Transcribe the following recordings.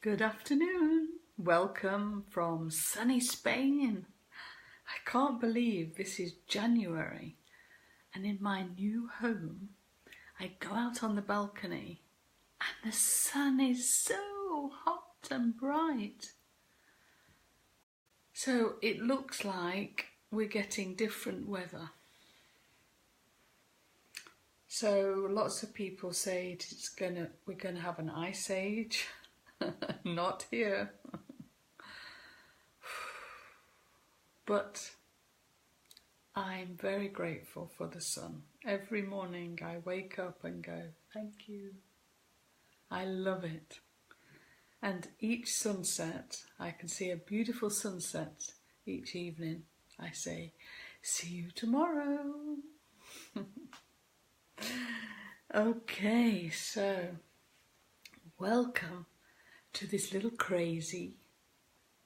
Good afternoon. Welcome from sunny Spain. I can't believe this is January and in my new home I go out on the balcony and the sun is so hot and bright. So it looks like we're getting different weather. So lots of people say we're gonna have an ice age. Not here. But I'm very grateful for the sun. Every morning I wake up and go, thank you. I love it. And each sunset, I can see a beautiful sunset each evening. I say, see you tomorrow. Okay, so welcome to this little crazy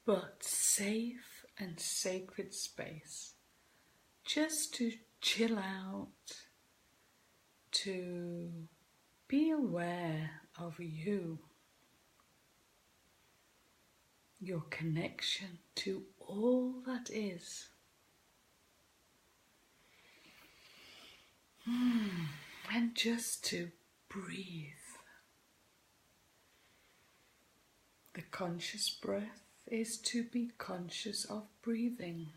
but safe and sacred space, just to chill out, to be aware of you, your connection to all that is. And just to breathe. The conscious breath is to be conscious of breathing.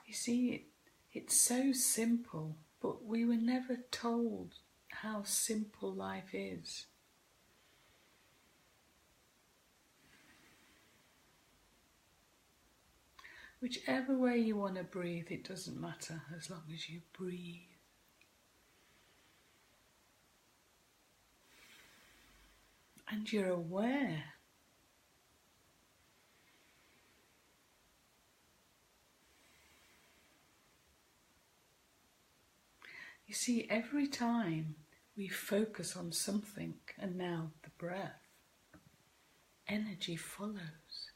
You see, it's so simple, but we were never told how simple life is. Whichever way you want to breathe, it doesn't matter as long as you breathe. And you're aware. You see, every time we focus on something, and now the breath, energy follows.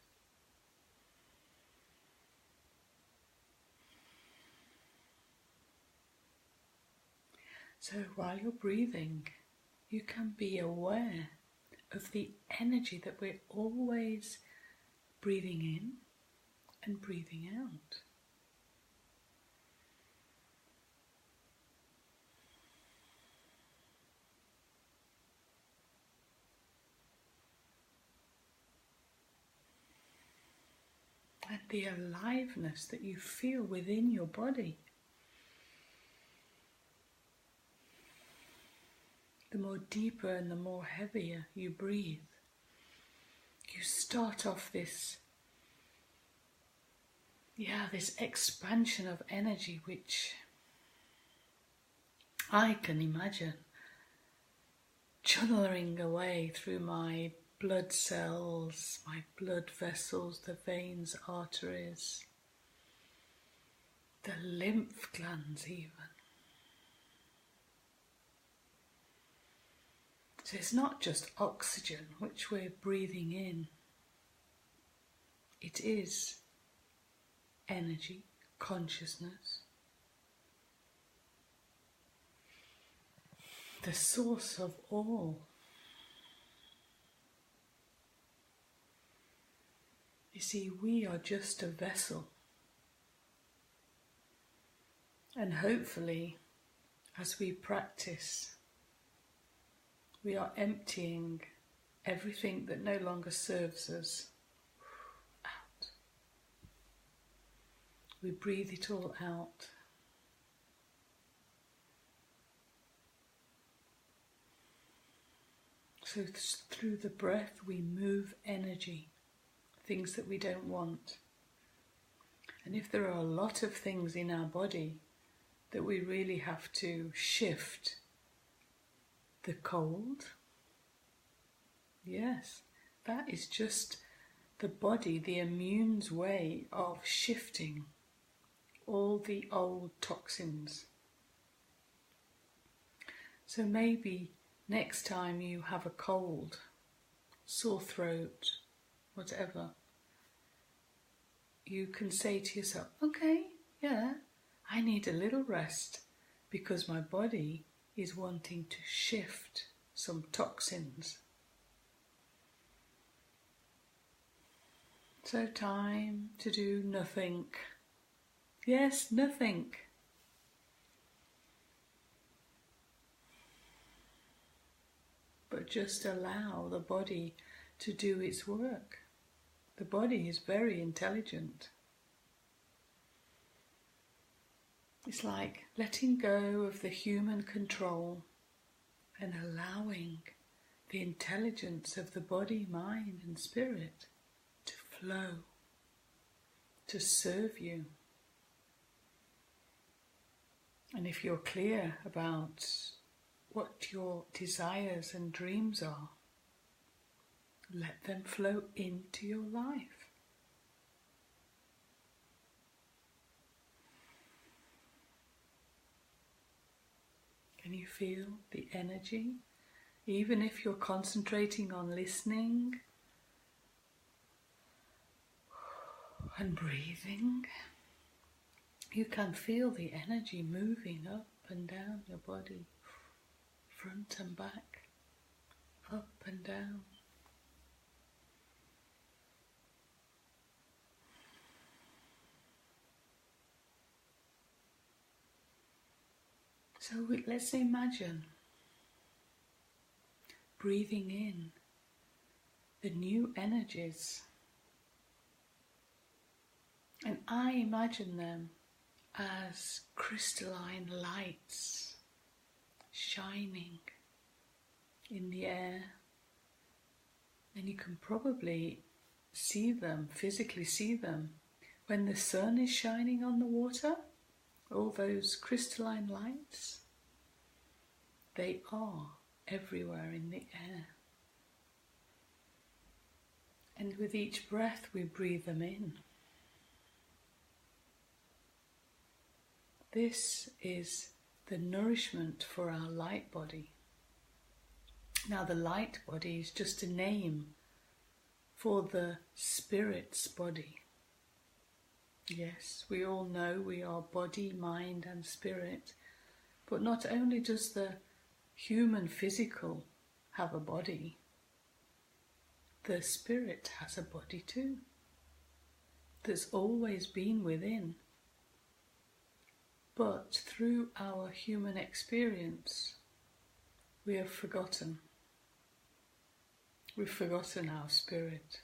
So while you're breathing, you can be aware of the energy that we're always breathing in and breathing out. And the aliveness that you feel within your body. The more deeper and the more heavier you breathe, you start off this expansion of energy which I can imagine channeling away through my blood cells, my blood vessels, the veins, arteries, the lymph glands even. So it's not just oxygen which we're breathing in. It is energy, consciousness, the source of all. You see, we are just a vessel. And hopefully, as we practice, we are emptying everything that no longer serves us out. We breathe it all out. So through the breath we move energy, things that we don't want. And if there are a lot of things in our body that we really have to shift, the cold, yes, that is just the body, the immune's way of shifting all the old toxins. So maybe next time you have a cold, sore throat, whatever, you can say to yourself, okay, yeah, I need a little rest because my body is wanting to shift some toxins. So time to do nothing. Yes, nothing. But just allow the body to do its work. The body is very intelligent. It's like letting go of the human control and allowing the intelligence of the body, mind and spirit to flow, to serve you. And if you're clear about what your desires and dreams are, let them flow into your life. Can you feel the energy? Even if you're concentrating on listening and breathing, you can feel the energy moving up and down your body, front and back, up and down. So let's imagine breathing in the new energies, and I imagine them as crystalline lights shining in the air, and you can probably see them, physically see them, when the sun is shining on the water. All those crystalline lights, they are everywhere in the air. And with each breath we breathe them in. This is the nourishment for our light body. Now the light body is just a name for the spirit's body. Yes, we all know we are body, mind and spirit, but not only does the human physical have a body, the spirit has a body too, that's always been within. But through our human experience, we have forgotten. We've forgotten our spirit.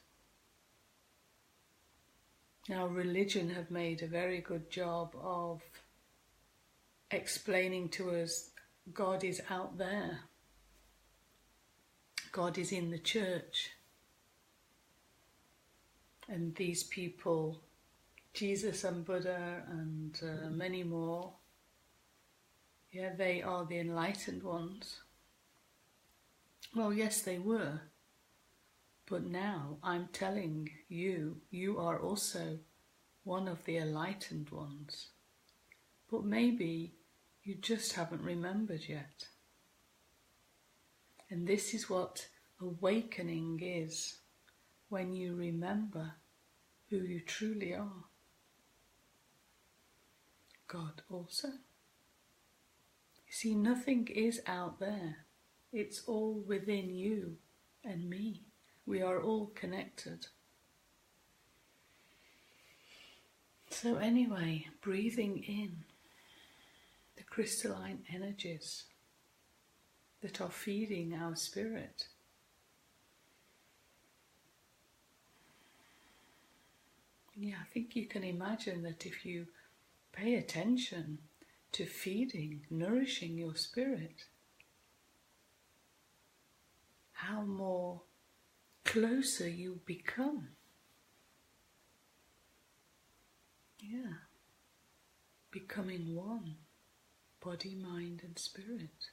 Now, religion have made a very good job of explaining to us God is out there. God is in the church. And these people, Jesus and Buddha and many more, they are the enlightened ones. Well, yes, they were. But now I'm telling you, you are also one of the enlightened ones. But maybe you just haven't remembered yet. And this is what awakening is, when you remember who you truly are. God also. You see, nothing is out there. It's all within you and me. We are all connected. So anyway, breathing in the crystalline energies that are feeding our spirit. Yeah, I think you can imagine that if you pay attention to feeding, nourishing your spirit, how more closer you become. Yeah, becoming one, body, mind and spirit.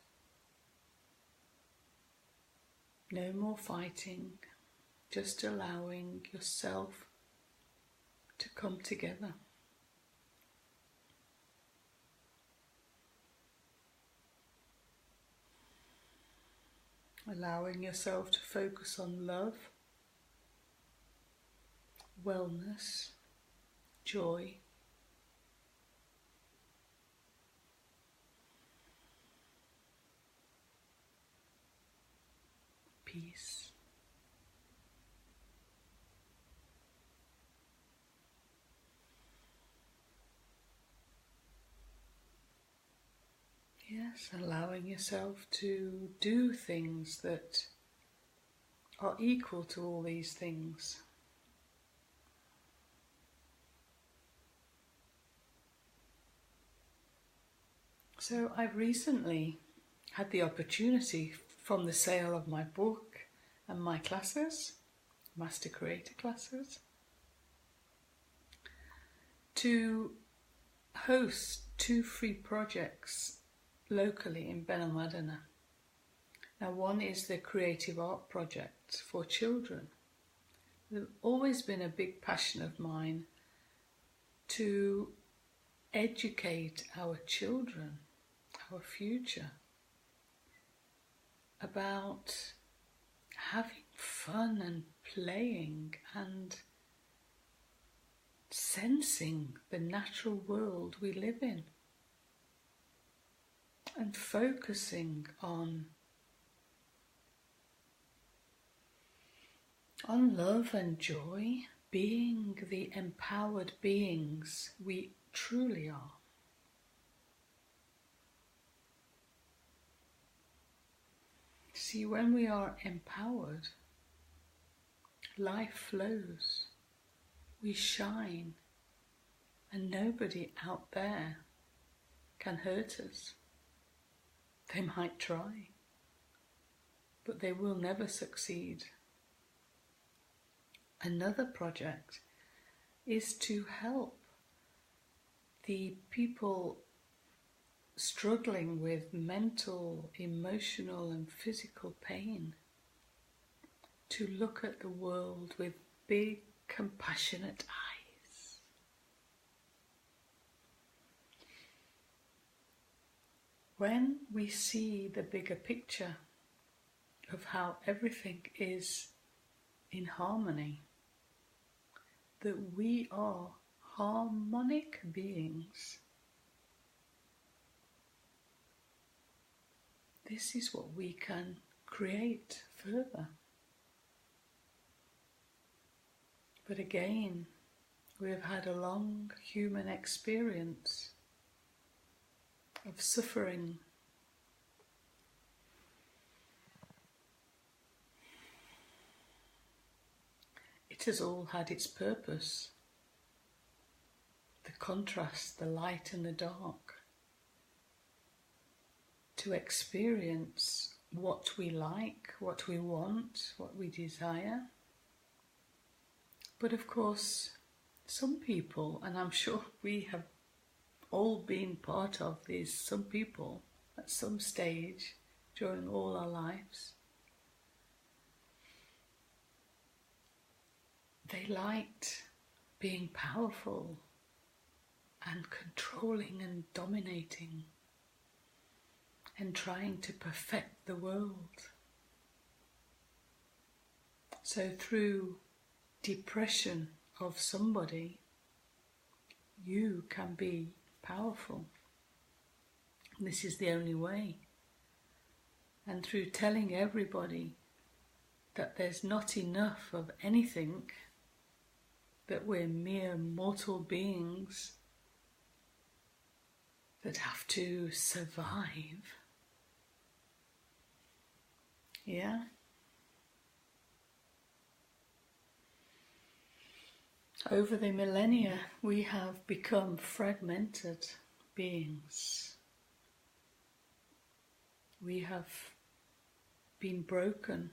No more fighting, just allowing yourself to come together. Allowing yourself to focus on love, wellness, joy, peace. Yes, allowing yourself to do things that are equal to all these things. So I've recently had the opportunity from the sale of my book and my classes, MasterCreator Classes, to host 2 free projects locally in Benalmadena. Now, one is the creative art project for children. It's always been a big passion of mine to educate our children, our future, about having fun and playing and sensing the natural world we live in, and focusing on love and joy, being the empowered beings we truly are. See, when we are empowered, life flows, we shine, and nobody out there can hurt us. They might try, but they will never succeed. Another project is to help the people struggling with mental, emotional and physical pain to look at the world with big, compassionate eyes. When we see the bigger picture of how everything is in harmony, that we are harmonic beings, this is what we can create further. But again, we have had a long human experience of suffering. It has all had its purpose. The contrast, the light and the dark. To experience what we like, what we want, what we desire. But of course, some people, and I'm sure we have all been part of these, some people at some stage during all our lives, they liked being powerful and controlling and dominating and trying to perfect the world. So through depression of somebody, you can be powerful. This is the only way. And through telling everybody that there's not enough of anything, that we're mere mortal beings that have to survive. Yeah? Over the millennia, we have become fragmented beings. We have been broken,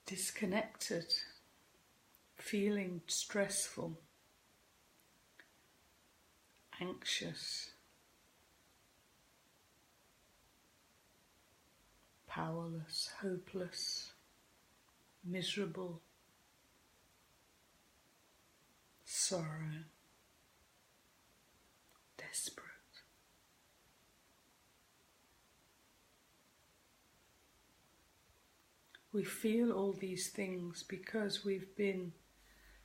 disconnected, feeling stressful, anxious, powerless, hopeless, miserable, sorrow, desperate. We feel all these things because we've been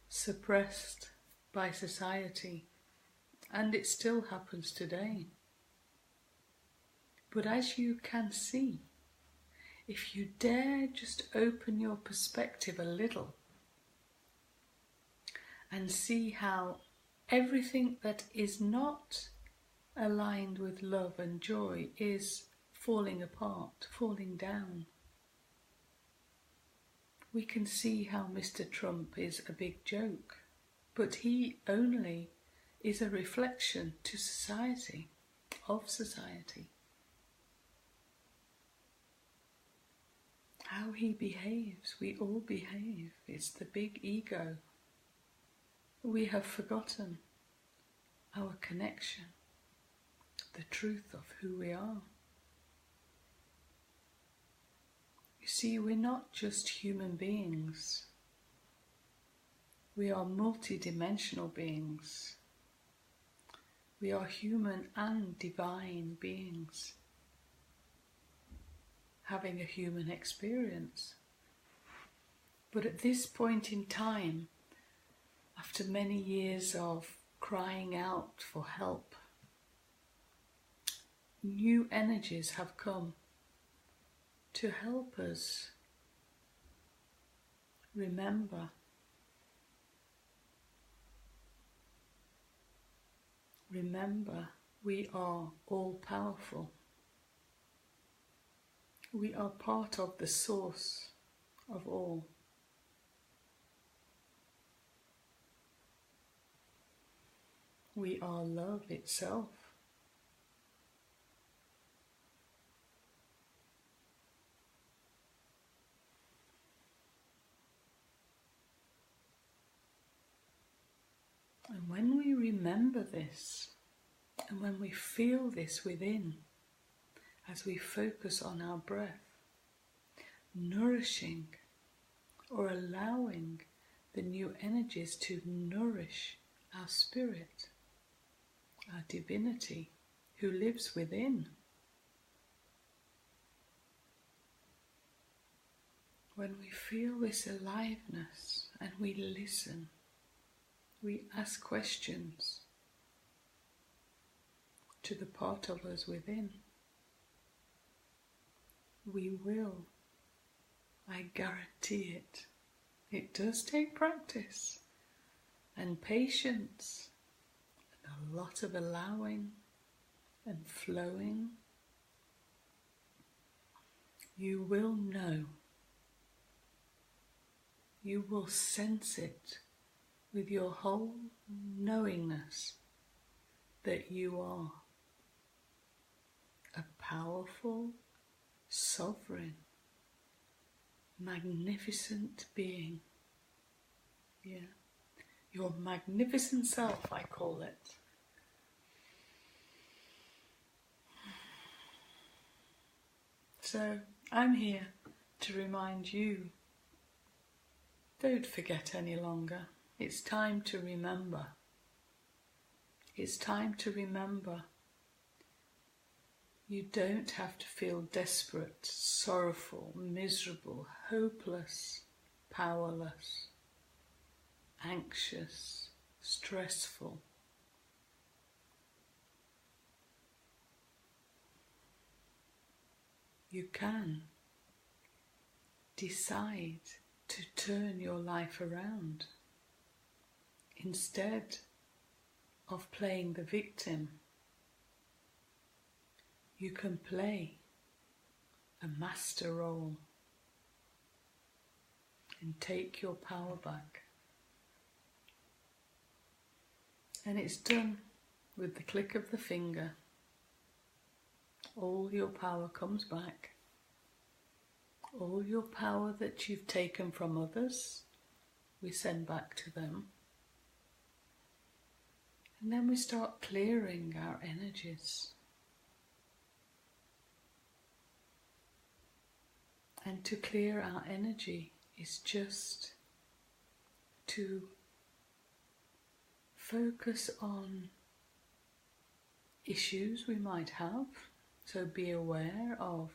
suppressed by society, and it still happens today. But as you can see, if you dare just open your perspective a little and see how everything that is not aligned with love and joy is falling apart, falling down. We can see how Mr. Trump is a big joke, but he only is a reflection to society, of society. How he behaves, we all behave. It's the big ego. We have forgotten our connection, the truth of who we are. You see, we're not just human beings. We are multidimensional beings. We are human and divine beings, having a human experience. But at this point in time, after many years of crying out for help, new energies have come to help us remember. Remember, we are all powerful. We are part of the source of all. We are love itself. And when we remember this, and when we feel this within, as we focus on our breath, nourishing or allowing the new energies to nourish our spirit, our divinity who lives within. When we feel this aliveness and we listen, we ask questions to the part of us within, we will, I guarantee it. It does take practice and patience and a lot of allowing and flowing. You will know. You will sense it with your whole knowingness that you are a powerful, sovereign, magnificent being. Yeah, your magnificent self, I call it. So I'm here to remind you, don't forget any longer. It's time to remember. It's time to remember. You don't have to feel desperate, sorrowful, miserable, hopeless, powerless, anxious, stressful. You can decide to turn your life around. Instead of playing the victim, you can play a master role and take your power back. And it's done with the click of the finger. All your power comes back. All your power that you've taken from others, we send back to them. And then we start clearing our energies. And to clear our energy is just to focus on issues we might have. So be aware of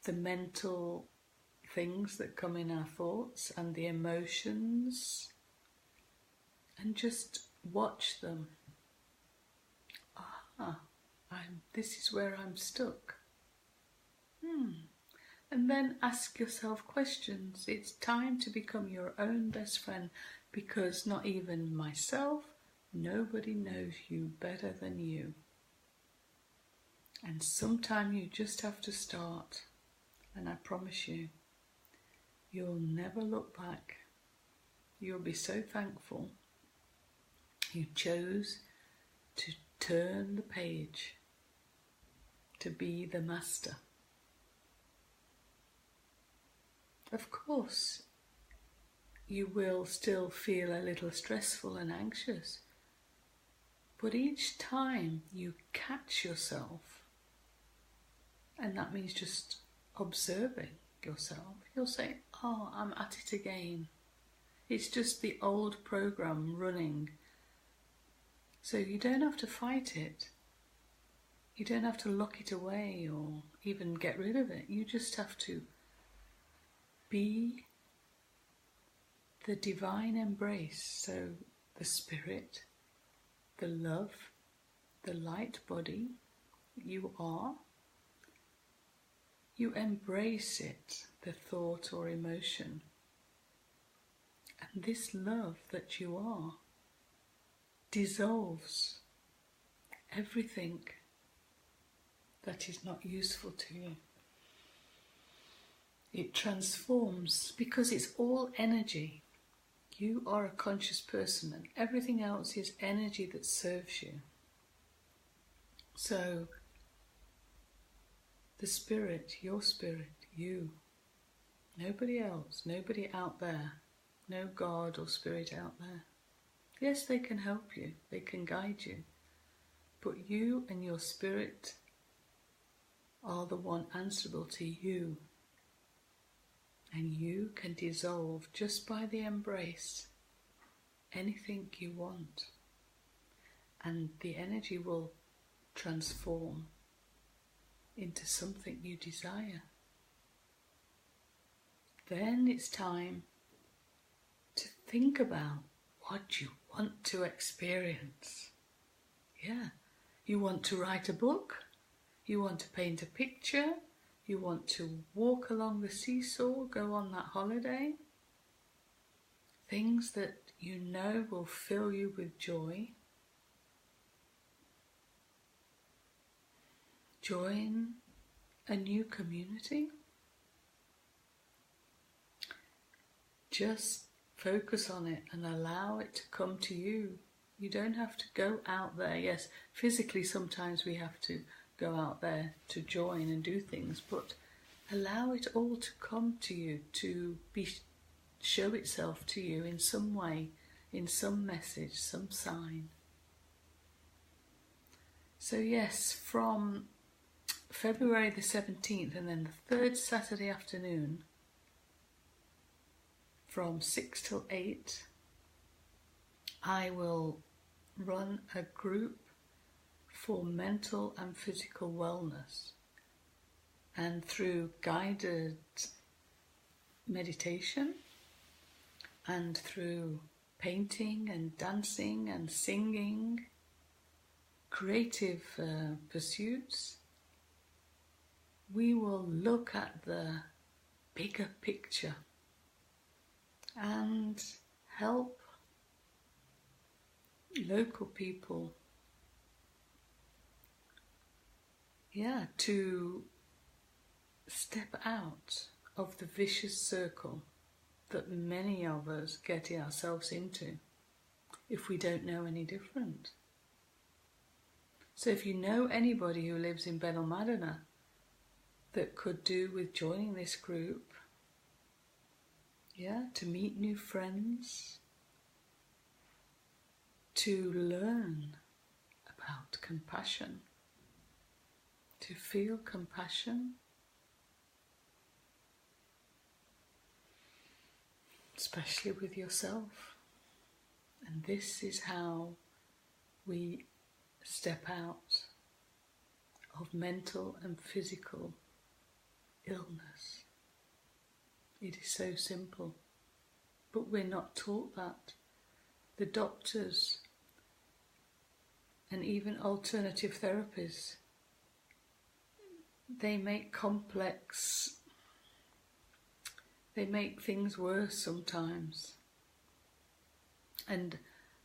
the mental things that come in our thoughts and the emotions, and just watch them. This is where I'm stuck. And then ask yourself questions. It's time to become your own best friend, because not even myself, nobody knows you better than you. And sometime you just have to start. And I promise you, you'll never look back. You'll be so thankful you chose to turn the page, to be the master. Of course, you will still feel a little stressful and anxious, but each time you catch yourself, and that means just observing yourself, you'll say, oh, I'm at it again. It's just the old program running. So you don't have to fight it. You don't have to lock it away or even get rid of it. You just have to be the divine embrace. So the spirit, the love, the light body you are, you embrace it, the thought or emotion. And this love that you are dissolves everything that is not useful to you. It transforms, because it's all energy. You are a conscious person and everything else is energy that serves you. So the spirit, your spirit, you, nobody else, nobody out there, no God or spirit out there. Yes, they can help you, they can guide you, but you and your spirit are the one answerable to you. And you can dissolve just by the embrace anything you want. And the energy will transform into something you desire. Then it's time to think about what you want to experience. Yeah, you want to write a book, you want to paint a picture, you want to walk along the seesaw, go on that holiday. Things that you know will fill you with joy. Join a new community. Just focus on it and allow it to come to you. You don't have to go out there. Yes, physically sometimes we have to go out there to join and do things, but allow it all to come to you, to show itself to you in some way, in some message, some sign. So yes, from February the 17th and then the third Saturday afternoon from 6 till 8, I will run a group for mental and physical wellness, and through guided meditation and through painting and dancing and singing, creative pursuits, we will look at the bigger picture and help local people to step out of the vicious circle that many of us get ourselves into if we don't know any different. So if you know anybody who lives in Benalmadena that could do with joining this group, to meet new friends, to learn about compassion, to feel compassion, especially with yourself. And this is how we step out of mental and physical illness. It is so simple, but we're not taught that. The doctors and even alternative therapies, they make complex They make things worse sometimes. And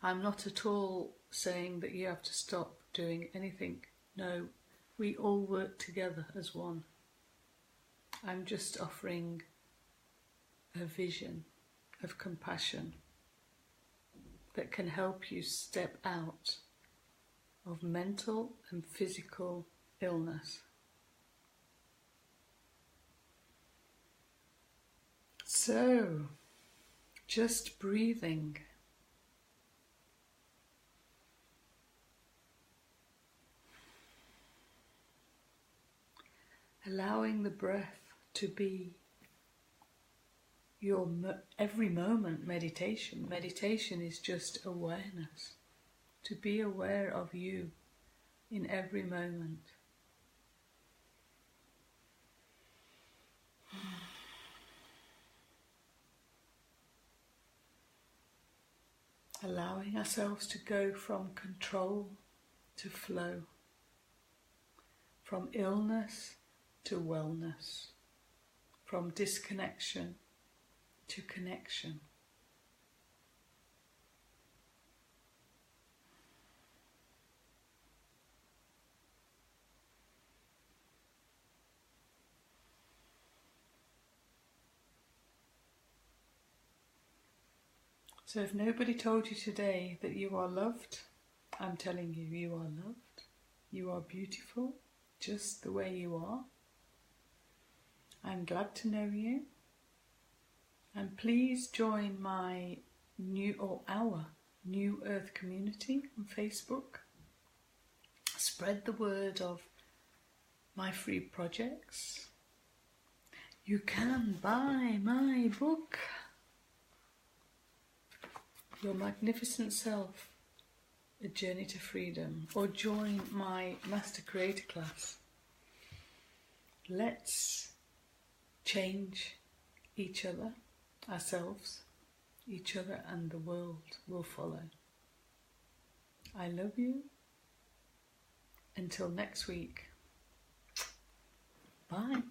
I'm not at all saying that you have to stop doing anything. No, we all work together as one. I'm just offering a vision of compassion that can help you step out of mental and physical illness. So, just breathing. Allowing the breath to be your every moment meditation. Meditation is just awareness. To be aware of you in every moment. Allowing ourselves to go from control to flow. From illness to wellness. From disconnection to connection. So if nobody told you today that you are loved, I'm telling you, you are loved. You are beautiful, just the way you are. I'm glad to know you. And please join my our New Earth community on Facebook. Spread the word of my free projects. You can buy my book, Your Magnificent Self, A Journey to Freedom, or join my MasterCreator Class. Let's change each other, ourselves, each other, and the world will follow. I love you. Until next week. Bye.